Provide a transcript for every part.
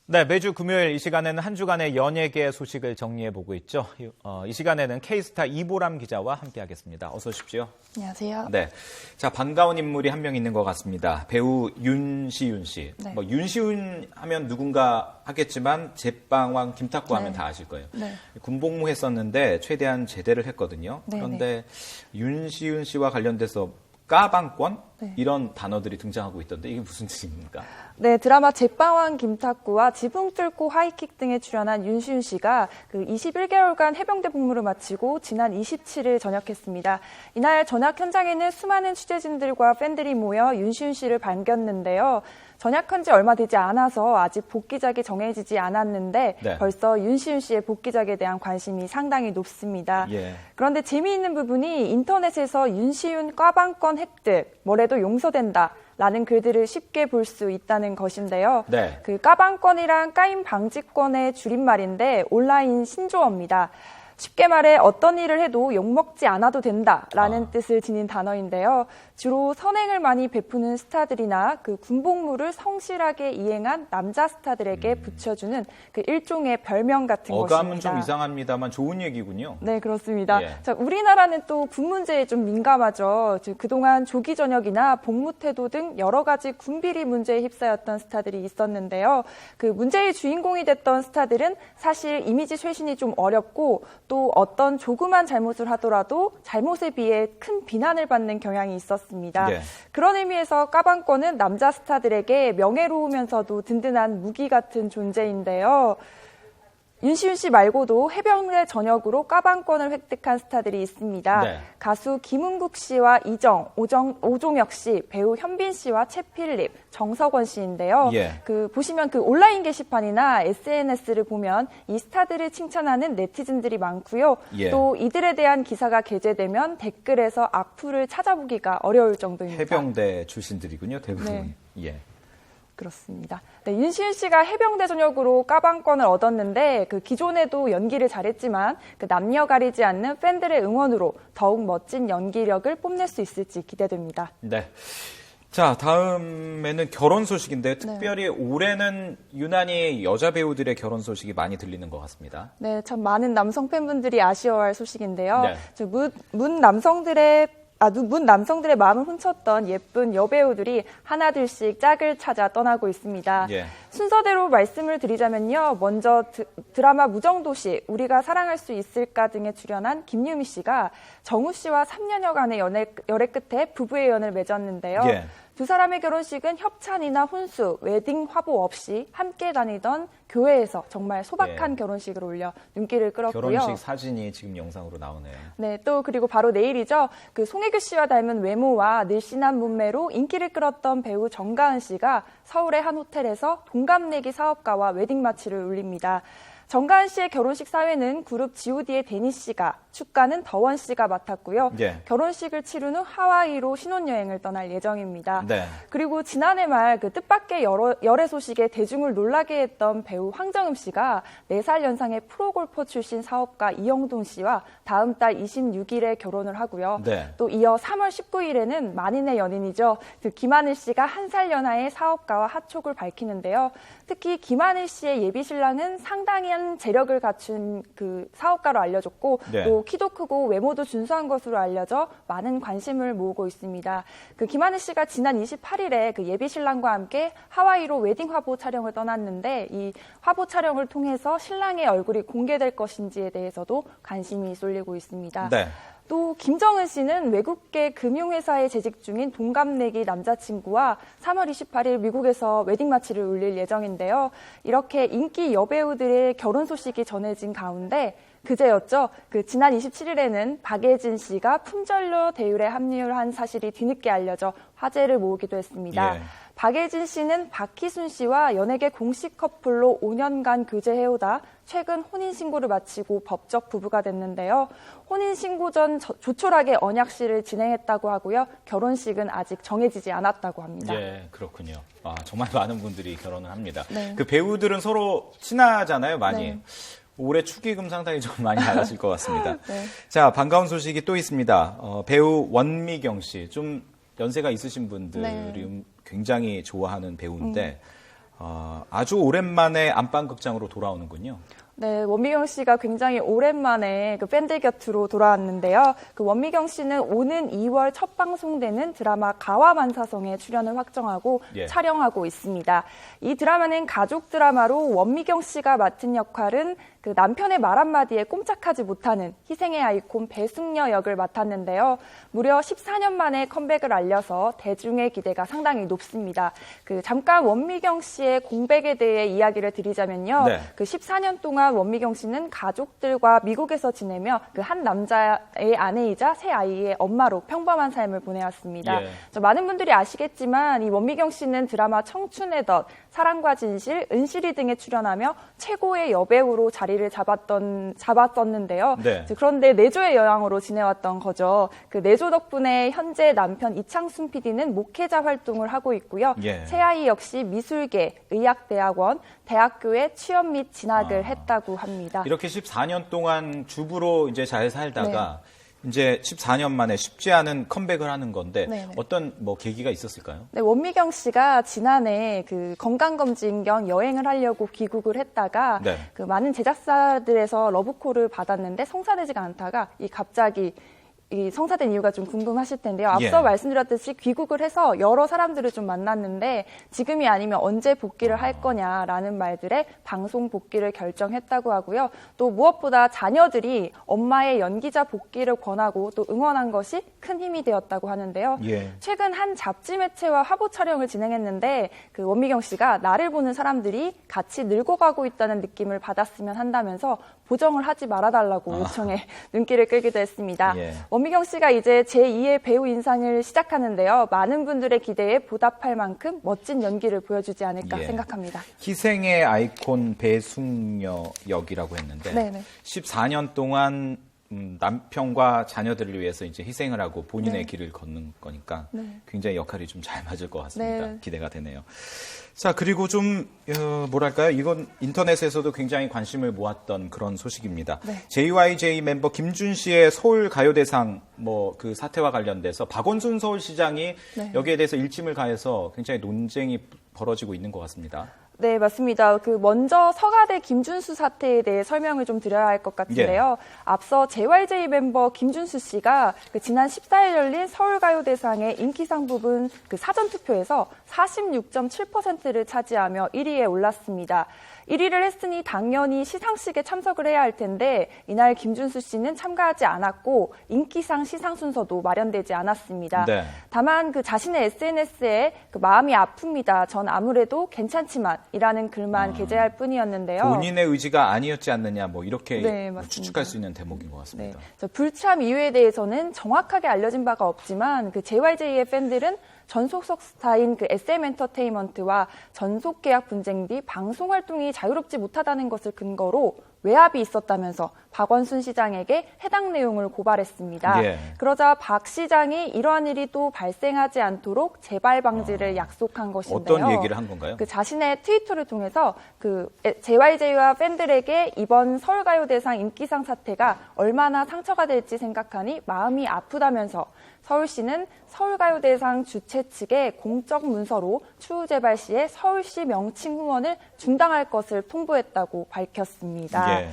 네, 매주 금요일 이 시간에는 한 주간의 연예계 소식을 정리해보고 있죠. 이 시간에는 K스타 이보람 기자와 함께하겠습니다. 어서 오십시오. 안녕하세요. 네, 자 반가운 인물이 한 명 있는 것 같습니다. 배우 윤시윤 씨. 네. 뭐 윤시윤 하면 누군가 하겠지만 제빵왕 김탁구 하면 다 아실 거예요. 네. 군복무 했었는데 최대한 제대를 했거든요. 네, 그런데 윤시윤 씨와 관련돼서 까방권? 네. 이런 단어들이 등장하고 있던데 이게 무슨 뜻입니까? 네, 드라마 제빵왕 김탁구와 지붕 뚫고 하이킥 등에 출연한 윤시윤 씨가 21개월간 해병대 복무를 마치고 지난 27일 전역했습니다. 이날 전역 현장에는 수많은 취재진들과 팬들이 모여 윤시윤 씨를 반겼는데요. 전역한 지 얼마 되지 않아서 아직 복귀작이 정해지지 않았는데 네. 벌써 윤시윤 씨의 복귀작에 대한 관심이 상당히 높습니다. 예. 그런데 재미있는 부분이 인터넷에서 윤시윤 과방권 획득, 뭐래도 용서된다. 라는 글들을 쉽게 볼 수 있다는 것인데요. 네. 그 까방권이란 까임 방지권의 줄임말인데 온라인 신조어입니다. 쉽게 말해 어떤 일을 해도 욕먹지 않아도 된다라는 뜻을 지닌 단어인데요. 주로 선행을 많이 베푸는 스타들이나 그 군복무를 성실하게 이행한 남자 스타들에게 붙여주는 그 일종의 별명 같은 어감은 것입니다. 좀 이상합니다만 좋은 얘기군요. 네, 그렇습니다. 예. 자, 우리나라는 또 군 문제에 좀 민감하죠. 그동안 조기 전역이나 복무 태도 등 여러 가지 군비리 문제에 휩싸였던 스타들이 있었는데요. 그 문제의 주인공이 됐던 스타들은 사실 이미지 쇄신이 좀 어렵고 또 어떤 조그만 잘못을 하더라도 잘못에 비해 큰 비난을 받는 경향이 있었습니다. 네. 그런 의미에서 까방권은 남자 스타들에게 명예로우면서도 든든한 무기 같은 존재인데요. 윤시윤 씨 말고도 해병대 전역으로 까방권을 획득한 스타들이 있습니다. 네. 가수 김은국 씨와 이정, 오종혁 씨, 배우 현빈 씨와 최필립, 정석원 씨인데요. 예. 보시면 온라인 게시판이나 SNS를 보면 이 스타들을 칭찬하는 네티즌들이 많고요. 예. 또 이들에 대한 기사가 게재되면 댓글에서 악플을 찾아보기가 어려울 정도입니다. 해병대 출신들이군요, 대부분. 네. 예. 그렇습니다. 네, 윤시윤 씨가 해병대 전역으로 까방권을 얻었는데 기존에도 연기를 잘했지만 남녀 가리지 않는 팬들의 응원으로 더욱 멋진 연기력을 뽐낼 수 있을지 기대됩니다. 네. 자, 다음에는 결혼 소식인데 특별히 올해는 유난히 여자 배우들의 결혼 소식이 많이 들리는 것 같습니다. 네, 참 많은 남성 팬분들이 아쉬워할 소식인데요. 네. 문 남성들의 마음을 훔쳤던 예쁜 여배우들이 하나둘씩 짝을 찾아 떠나고 있습니다. 예. 순서대로 말씀을 드리자면요. 먼저 드라마 무정도시, 우리가 사랑할 수 있을까 등에 출연한 김유미 씨가 정우 씨와 3년여간의 열애 끝에 부부의 연을 맺었는데요. 예. 두 사람의 결혼식은 협찬이나 혼수, 웨딩 화보 없이 함께 다니던 교회에서 정말 소박한 결혼식을 올려 눈길을 끌었고요. 결혼식 사진이 지금 영상으로 나오네요. 네, 또 그리고 바로 내일이죠. 송혜교 씨와 닮은 외모와 늘씬한 몸매로 인기를 끌었던 배우 정가은 씨가 서울의 한 호텔에서 동갑내기 사업가와 웨딩 마치를 올립니다. 정가은 씨의 결혼식 사회는 그룹 G.O.D의 데니 씨가, 축가는 더원 씨가 맡았고요. 예. 결혼식을 치른 후 하와이로 신혼여행을 떠날 예정입니다. 네. 그리고 지난해 말 뜻밖의 열애 소식에 대중을 놀라게 했던 배우 황정음 씨가 4살 연상의 프로골퍼 출신 사업가 이영돈 씨와 다음 달 26일에 결혼을 하고요. 네. 또 이어 3월 19일에는 만인의 연인이죠. 김하늘 씨가 1살 연하의 사업가와 하촉을 밝히는데요. 특히 김하늘 씨의 예비 신랑은 상당한 재력을 갖춘 사업가로 알려졌고 네. 또 키도 크고 외모도 준수한 것으로 알려져 많은 관심을 모으고 있습니다. 김하늘 씨가 지난 28일에 예비 신랑과 함께 하와이로 웨딩 화보 촬영을 떠났는데 이 화보 촬영을 통해서 신랑의 얼굴이 공개될 것인지에 대해서도 관심이 쏠리고 있습니다. 네. 또 김정은 씨는 외국계 금융회사에 재직 중인 동갑내기 남자친구와 3월 28일 미국에서 웨딩 마치를 올릴 예정인데요. 이렇게 인기 여배우들의 결혼 소식이 전해진 가운데 그제였죠. 지난 27일에는 박예진 씨가 품절로 대율에 합류를 한 사실이 뒤늦게 알려져 화제를 모으기도 했습니다. 예. 박예진 씨는 박희순 씨와 연예계 공식 커플로 5년간 교제해오다 최근 혼인신고를 마치고 법적 부부가 됐는데요. 혼인신고 전 조촐하게 언약식을 진행했다고 하고요. 결혼식은 아직 정해지지 않았다고 합니다. 예, 그렇군요. 정말 많은 분들이 결혼을 합니다. 네. 배우들은 서로 친하잖아요, 많이. 네. 올해 축의금 상당히 좀 많이 받으실 것 같습니다. 네. 자, 반가운 소식이 또 있습니다. 배우 원미경 씨. 좀 연세가 있으신 분들이 네. 굉장히 좋아하는 배우인데 아주 오랜만에 안방극장으로 돌아오는군요. 네, 원미경 씨가 굉장히 오랜만에 그 팬들 곁으로 돌아왔는데요. 그 원미경 씨는 오는 2월 첫 방송되는 드라마 가와만사성에 출연을 확정하고 예. 촬영하고 있습니다. 이 드라마는 가족 드라마로 원미경 씨가 맡은 역할은 그 남편의 말 한마디에 꼼짝하지 못하는 희생의 아이콘 배숙녀 역을 맡았는데요. 무려 14년 만에 컴백을 알려서 대중의 기대가 상당히 높습니다. 그 잠깐 원미경 씨의 공백에 대해 이야기를 드리자면요. 네. 그 14년 동안 원미경 씨는 가족들과 미국에서 지내며 그 한 남자의 아내이자 세 아이의 엄마로 평범한 삶을 보내왔습니다. 예. 많은 분들이 아시겠지만 이 원미경 씨는 드라마 청춘의 덫, 사랑과 진실, 은실이 등에 출연하며 최고의 여배우로 자리를 잡았었는데요. 네. 그런데 내조의 여왕으로 지내왔던 거죠. 그 내조 덕분에 현재 남편 이창순 PD는 목회자 활동을 하고 있고요. 예. 새아이 역시 미술계, 의학대학원, 대학교에 취업 및 진학을 했다고 합니다. 이렇게 14년 동안 주부로 이제 잘 살다가 이제 14년 만에 쉽지 않은 컴백을 하는 건데 네네. 어떤 뭐 계기가 있었을까요? 네, 원미경 씨가 지난해 그 건강검진 겸 여행을 하려고 귀국을 했다가 네. 그 많은 제작사들에서 러브콜을 받았는데 성사되지가 않다가 갑자기 이 성사된 이유가 좀 궁금하실 텐데요. 앞서 예. 말씀드렸듯이 귀국을 해서 여러 사람들을 좀 만났는데 지금이 아니면 언제 복귀를 할 거냐라는 말들에 방송 복귀를 결정했다고 하고요. 또 무엇보다 자녀들이 엄마의 연기자 복귀를 권하고 또 응원한 것이 큰 힘이 되었다고 하는데요. 예. 최근 한 잡지 매체와 화보 촬영을 진행했는데 그 원미경 씨가 나를 보는 사람들이 같이 늙어가고 있다는 느낌을 받았으면 한다면서 보정을 하지 말아달라고 요청해 눈길을 끌기도 했습니다. 예. 원미경 씨가 이제 제2의 배우 인상을 시작하는데요. 많은 분들의 기대에 보답할 만큼 멋진 연기를 보여주지 않을까 예. 생각합니다. 희생의 아이콘 배숙녀 역이라고 했는데 네네. 14년 동안 남편과 자녀들을 위해서 이제 희생을 하고 본인의 네. 길을 걷는 거니까 네. 굉장히 역할이 좀 잘 맞을 것 같습니다. 네. 기대가 되네요. 자, 그리고 좀 뭐랄까요? 이건 인터넷에서도 굉장히 관심을 모았던 그런 소식입니다. 네. JYJ 멤버 김준 씨의 서울 가요대상 뭐 그 사태와 관련돼서 박원순 서울시장이 네. 여기에 대해서 일침을 가해서 굉장히 논쟁이 벌어지고 있는 것 같습니다. 네, 맞습니다. 그 먼저 서가대 김준수 사태에 대해 설명을 좀 드려야 할 것 같은데요. 앞서 JYJ 멤버 김준수 씨가 그 지난 14일 열린 서울가요대상의 인기상 부분 그 사전투표에서 46.7%를 차지하며 1위에 올랐습니다. 1위를 했으니 당연히 시상식에 참석을 해야 할 텐데 이날 김준수 씨는 참가하지 않았고 인기상 시상 순서도 마련되지 않았습니다. 네. 다만 그 자신의 SNS에 그 마음이 아픕니다. 전 아무래도 괜찮지만 이라는 글만 게재할 뿐이었는데요. 본인의 의지가 아니었지 않느냐 뭐 이렇게 네, 맞습니다. 추측할 수 있는 대목인 것 같습니다. 네. 불참 이유에 대해서는 정확하게 알려진 바가 없지만 그 JYJ의 팬들은 전소속 스타인 그 SM엔터테인먼트와 전속 계약 분쟁 뒤 방송 활동이 자유롭지 못하다는 것을 근거로 외압이 있었다면서 박원순 시장에게 해당 내용을 고발했습니다. 예. 그러자 박 시장이 이러한 일이 또 발생하지 않도록 재발 방지를 약속한 것인데요. 어떤 얘기를 한 건가요? 그 자신의 트위터를 통해서 그 JYJ와 팬들에게 이번 서울가요대상 인기상 사태가 얼마나 상처가 될지 생각하니 마음이 아프다면서 서울시는 서울가요대상 주최 측에 공적 문서로 추후 재발 시에 서울시 명칭 후원을 중단할 것을 통보했다고 밝혔습니다. 예.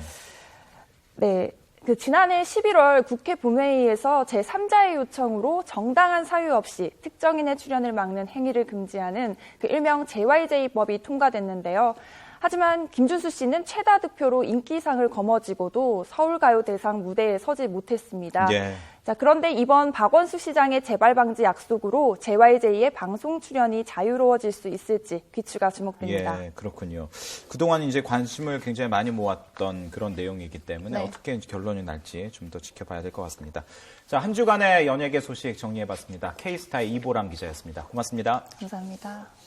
네. 그 지난해 11월 국회 본회의에서 제3자의 요청으로 정당한 사유 없이 특정인의 출연을 막는 행위를 금지하는 그 일명 JYJ법이 통과됐는데요. 하지만 김준수 씨는 최다 득표로 인기상을 거머쥐고도 서울가요대상 무대에 서지 못했습니다. 예. 자, 그런데 이번 박원순 시장의 재발 방지 약속으로 JYJ의 방송 출연이 자유로워질 수 있을지 귀추가 주목됩니다. 예, 그렇군요. 그동안 이제 관심을 굉장히 많이 모았던 그런 내용이기 때문에 네. 어떻게 이제 결론이 날지 좀 더 지켜봐야 될 것 같습니다. 자, 한 주간의 연예계 소식 정리해봤습니다. K스타의 이보람 기자였습니다. 고맙습니다. 감사합니다.